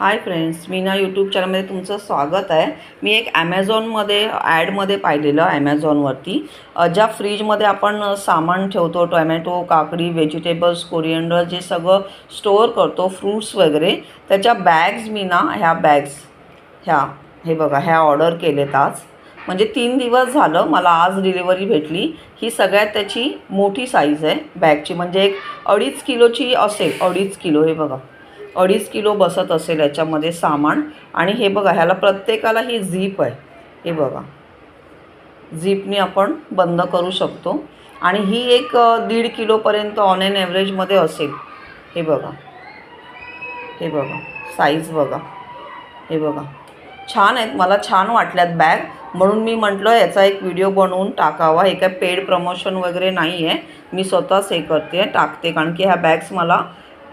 Hi friends, Meena YouTube चॅनलमध्ये तुमचं स्वागत आहे। मी एक ॲमेझॉनमध्ये ॲडमध्ये पाहिलेलं ॲमेझॉनवरती ज्या फ्रीजमध्ये आपण सामान ठेवतो, टोमॅटो, काकडी, व्हेजिटेबल्स, कोरिएंडर जे सगळं स्टोअर करतो, फ्रूट्स वगैरे, त्याच्या बॅग्स मी ना ह्या बॅग्स हे बघा ह्या ऑर्डर केलेत आज। म्हणजे 3 दिवस झालं, मला आज डिलिव्हरी भेटली। ही सगळ्यात त्याची मोठी साईज आहे बॅगची, म्हणजे एक 2.5 किलोची असेल, 2.5 किलो। हे बघा 2.5 किलो बसत असेल याच्यामध्ये सामान। आणि हे बघा ह्याला प्रत्येकाला ही झीप आहे, हे बघा झीपनी आपण बंद करू शकतो। आणि ही एक 1.5 किलोपर्यंत ऑन एन ॲव्हरेजमध्ये असेल। हे बघा साईज बघा, हे बघा छान आहेत, मला छान वाटल्यात बॅग, म्हणून मी म्हटलं याचा एक व्हिडिओ बनवून टाकावा। हे काय पेड प्रमोशन वगैरे नाही आहे, मी स्वतःच हे टाकते, कारण की ह्या बॅग्स मला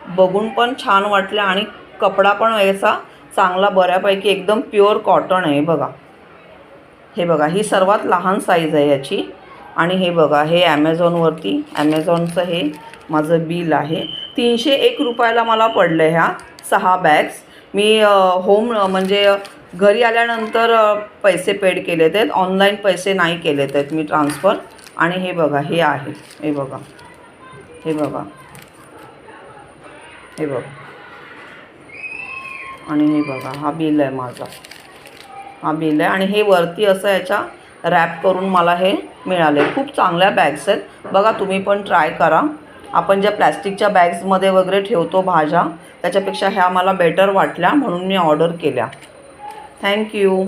बघून पण छान वाटल्या आणि कपडा पण याचा चांगला बऱ्यापैकी एकदम प्युअर कॉटन आहे। हे बघा ही सर्वात लहान साईज आहे याची। आणि हे बघा हे ॲमेझॉनवरती, ॲमेझॉनचं हे माझं बिल आहे, 301 रुपयाला मला पडलं ह्या 6 बॅग्स। मी होम म्हणजे घरी आल्यानंतर पैसे पेड केलेत आहेत, ऑनलाईन पैसे नाही केलेत आहेत मी ट्रान्सफर। आणि हे बघा हे आहे, हे बघा आणि हे बघा हा बिल आहे माझा, हा बिल आहे। आणि हे वरती असं याच्या रॅप करून मला हे मिळाले। खूप चांगल्या बॅग्स आहेत, बघा तुम्ही पण ट्राय करा। आपण ज्या प्लॅस्टिकच्या बॅग्समध्ये वगैरे ठेवतो भाज्या, त्याच्यापेक्षा ह्या मला बेटर वाटल्या, म्हणून मी ऑर्डर केल्या। थँक्यू।